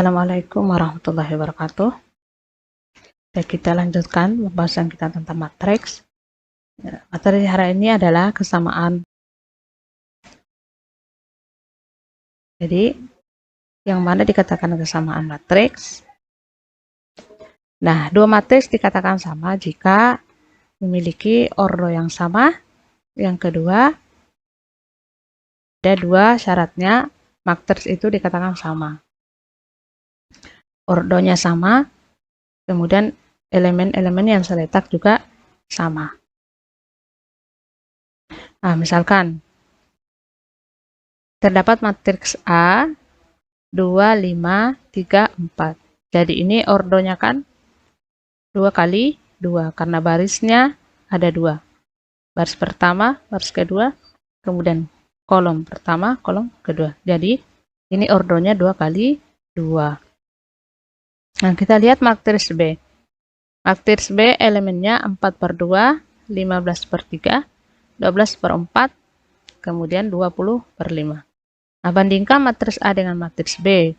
Assalamualaikum warahmatullahi wabarakatuh. Dan kita lanjutkan pembahasan kita tentang matriks. Materi hari ini adalah kesamaan. Jadi, yang mana dikatakan kesamaan matriks? Nah, dua matriks dikatakan sama jika memiliki ordo yang sama. Yang kedua, ada dua syaratnya matriks itu dikatakan sama. Ordonya sama, kemudian elemen-elemen yang seletak juga sama. Nah, misalkan terdapat matriks A 2, 5, 3, 4. Jadi ini ordonya kan 2 kali 2 karena barisnya ada 2. Baris pertama, baris kedua, kemudian kolom pertama, kolom kedua. Jadi ini ordonya 2 kali 2. Nah, kita lihat matriks B. Matriks B elemennya 4/2, 15/3, 12/4, kemudian 20/5. Nah, bandingkan matriks A dengan matriks B.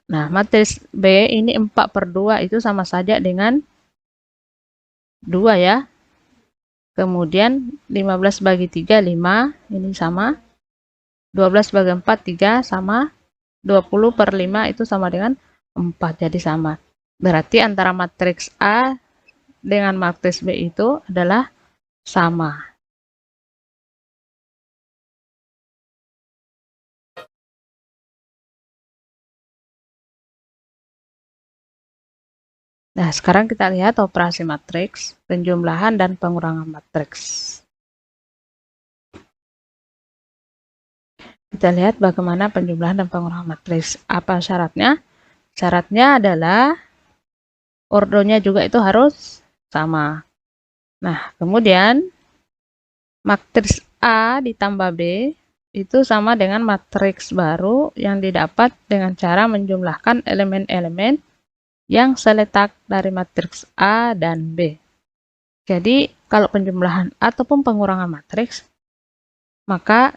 Nah, matriks B ini 4/2 itu sama saja dengan 2 ya. Kemudian 15/3, 5, ini sama. 12/4, 3, sama. 20/5 itu sama dengan 4, jadi sama. Berarti antara matriks A dengan matriks B itu adalah sama. Nah, sekarang kita lihat operasi matriks, penjumlahan dan pengurangan matriks. Kita lihat bagaimana penjumlahan dan pengurangan matriks. Apa syaratnya? Syaratnya adalah ordonya juga itu harus sama. Nah, kemudian matriks A ditambah B itu sama dengan matriks baru yang didapat dengan cara menjumlahkan elemen-elemen yang seletak dari matriks A dan B. Jadi, kalau penjumlahan ataupun pengurangan matriks, maka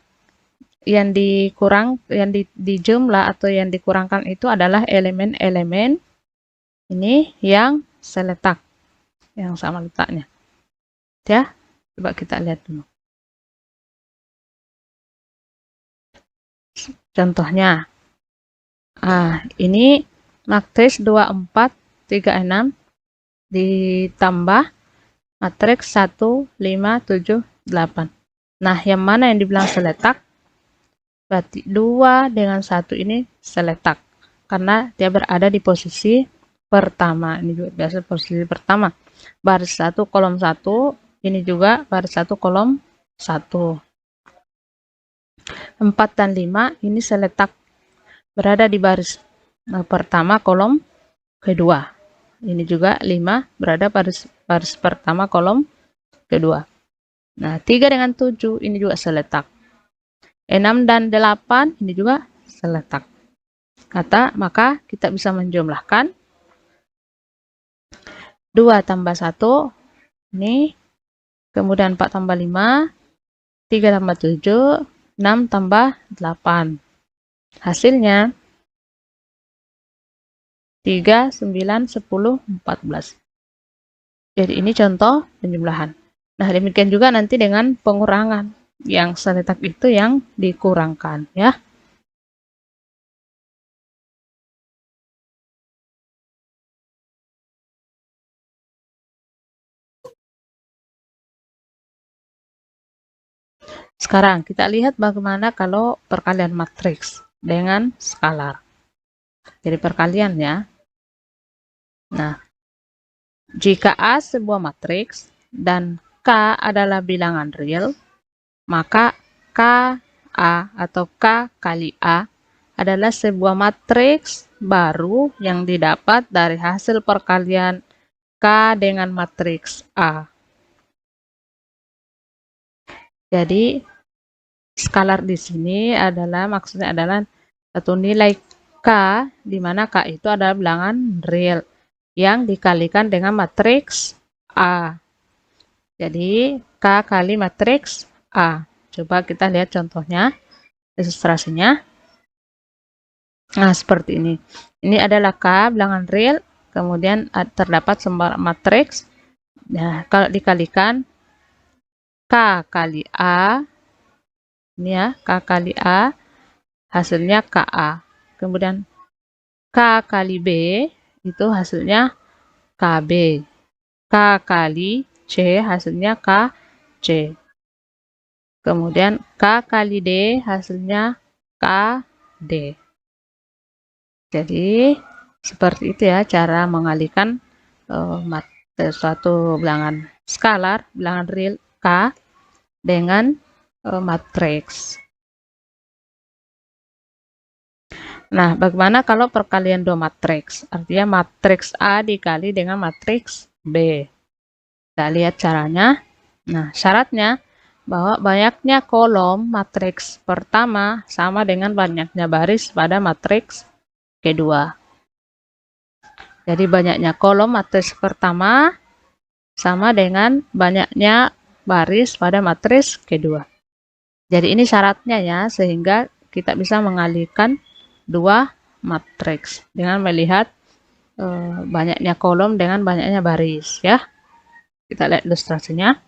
yang dijumlah atau yang dikurangkan itu adalah elemen-elemen ini yang seletak, yang sama letaknya. Ya, coba kita lihat dulu. Contohnya, ini matriks 2, 4, 3, 6 ditambah matriks 1, 5, 7, 8. Nah, yang mana yang dibilang seletak? Berarti 2 dengan 1 ini seletak. Karena dia berada di posisi pertama. Ini juga biasa posisi pertama. Baris 1, kolom 1. Ini juga baris 1, kolom 1. 4 dan 5 ini seletak. Berada di baris pertama, kolom kedua. Ini juga 5 berada baris pertama, kolom kedua. Nah, 3 dengan 7 ini juga seletak. 6 dan 8 ini juga seletak. Maka kita bisa menjumlahkan 2 tambah 1 ini, kemudian 4 tambah 5, 3 tambah 7, 6 tambah 8. Hasilnya 3, 9, 10, 14. Jadi ini contoh penjumlahan. Nah, demikian juga nanti dengan pengurangan. Yang seletak itu yang dikurangkan ya. Sekarang kita lihat bagaimana kalau perkalian matriks dengan skalar. Jadi perkalian ya. Nah, jika A sebuah matriks dan K adalah bilangan real, maka KA atau K kali A adalah sebuah matriks baru yang didapat dari hasil perkalian K dengan matriks A. Jadi, skalar di sini adalah maksudnya adalah satu nilai K, di mana K itu adalah bilangan real yang dikalikan dengan matriks A. Jadi, K kali matriks A. Coba kita lihat contohnya, ilustrasinya. Nah, seperti ini. Ini adalah K bilangan real, kemudian terdapat sumber matriks. Nah, kalau dikalikan K kali A, ini ya, K kali A, hasilnya KA. Kemudian K kali B, itu hasilnya KB. K kali C, hasilnya KC. Kemudian K kali D, hasilnya KD. Jadi, seperti itu ya cara mengalihkan suatu bilangan skalar, bilangan real K dengan matriks. Nah, bagaimana kalau perkalian dua matriks? Artinya matriks A dikali dengan matriks B. Kita lihat caranya. Nah, syaratnya bahwa banyaknya kolom matriks pertama sama dengan banyaknya baris pada matriks kedua. Jadi banyaknya kolom matriks pertama sama dengan banyaknya baris pada matriks kedua. Jadi ini syaratnya ya, sehingga kita bisa mengalihkan dua matriks dengan melihat banyaknya kolom dengan banyaknya baris ya. Kita lihat ilustrasinya.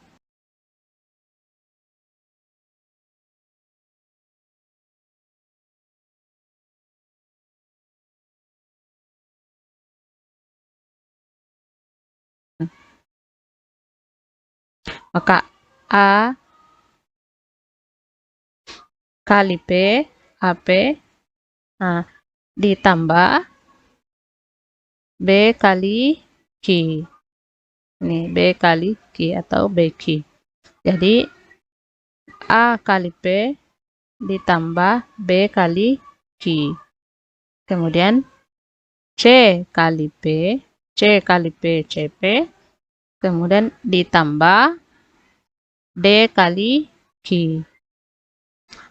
Maka A kali P, AP, nah, ditambah B kali Q. Ini B kali Q atau BQ. Jadi A kali P ditambah B kali Q. Kemudian C kali P, C kali P, CP. Kemudian ditambah D kali Q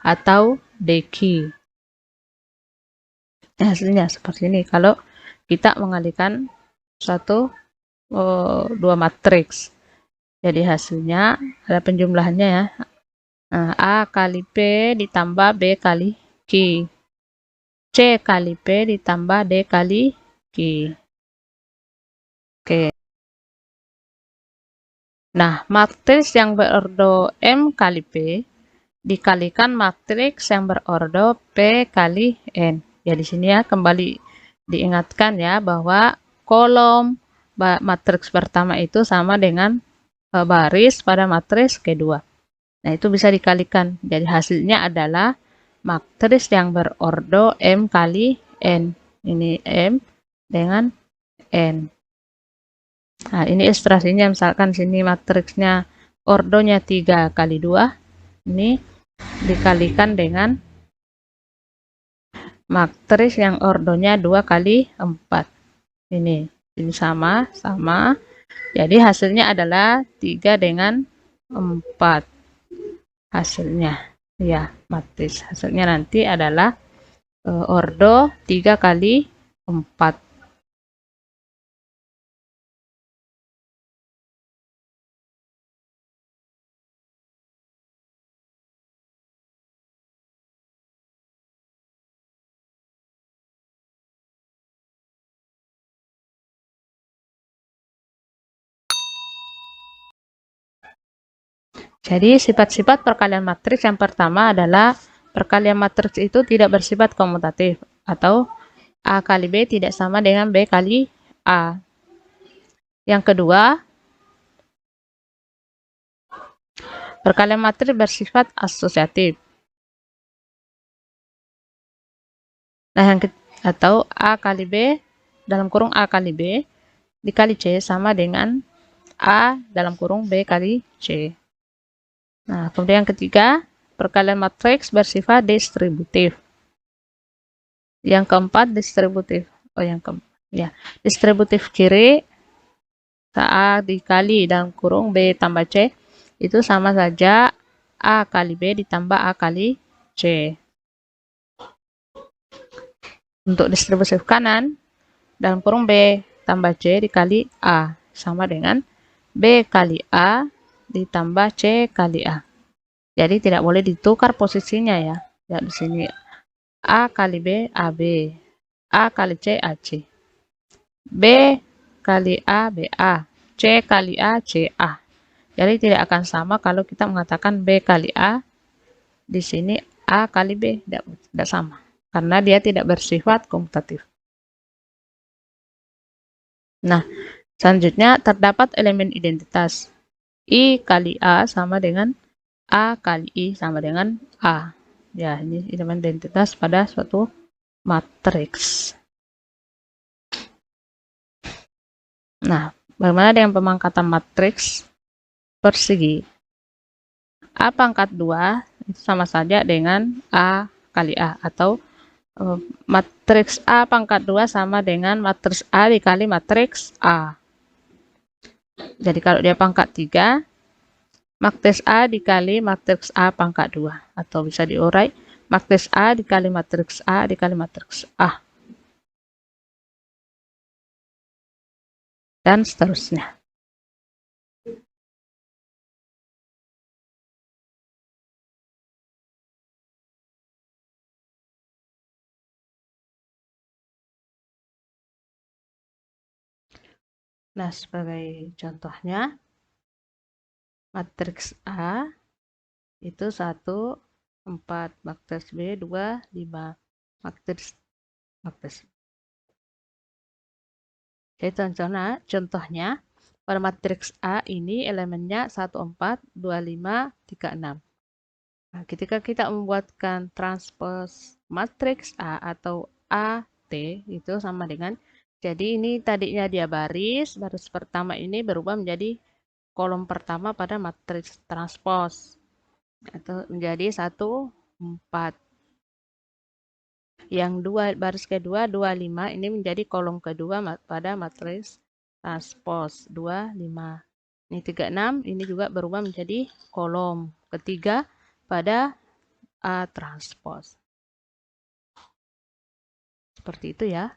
atau DQ. Hasilnya seperti ini kalau kita mengalihkan dua matriks. Jadi hasilnya ada penjumlahannya ya. Nah, A kali P ditambah B kali Q. C kali P ditambah D kali Q. Oke. Nah, matriks yang berordo M kali P dikalikan matriks yang berordo P kali N. Ya, di sini ya kembali diingatkan ya bahwa kolom matriks pertama itu sama dengan baris pada matriks kedua. Nah, itu bisa dikalikan. Jadi hasilnya adalah matriks yang berordo M kali N. Ini M dengan N. Nah, ini ilustrasinya, misalkan sini matriksnya ordonya 3 kali 2. Ini dikalikan dengan matriks yang ordonya 2 kali 4. Ini sama. Jadi hasilnya adalah 3 dengan 4. Hasilnya. Ya, matriks. Hasilnya nanti adalah ordo 3 kali 4. Jadi sifat-sifat perkalian matriks yang pertama adalah perkalian matriks itu tidak bersifat komutatif atau A kali B tidak sama dengan B kali A. Yang kedua, perkalian matriks bersifat asosiatif. Nah, atau A kali B dalam kurung A kali B dikali C sama dengan A dalam kurung B kali C. Nah, kemudian yang ketiga, perkalian matriks bersifat distributif. Yang keempat, distributif. Distributif kiri A dikali dalam kurung B tambah C itu sama saja A kali B ditambah A kali C. Untuk distributif kanan dalam kurung B tambah C dikali A sama dengan B kali A ditambah C kali A. Jadi tidak boleh ditukar posisinya ya. Ya di sini A kali B, AB. A kali C, AC. B kali A, BA. C kali A, CA. Jadi tidak akan sama kalau kita mengatakan B kali A, di sini A kali B, tidak sama. Karena dia tidak bersifat komutatif. Nah, selanjutnya terdapat elemen identitas. I kali A sama dengan A kali I sama dengan A. Ya, ini elemen identitas pada suatu matriks. Nah, bagaimana dengan pemangkatan matriks persegi? A pangkat 2 itu sama saja dengan A kali A, atau matriks A pangkat 2 sama dengan matriks A dikali matriks A. Jadi kalau dia pangkat 3, matriks A dikali matriks A pangkat 2. Atau bisa diurai, matriks A dikali matriks A dikali matriks A. Dan seterusnya. Nah, sebagai contohnya, matriks A itu 1, 4, matriks B 2, 5, matriks. Jadi contohnya pada matriks A ini elemennya 1, 4, 2, 5, 3, 6. Nah, ketika kita membuatkan transpose matriks A atau AT itu sama dengan, jadi ini tadinya dia baris pertama ini berubah menjadi kolom pertama pada matriks transpose atau menjadi 1, 4. Yang baris kedua 2, 5 ini menjadi kolom kedua pada matriks transpose 2, 5. Ini 3, 6 ini juga berubah menjadi kolom ketiga pada A transpose. Seperti itu ya.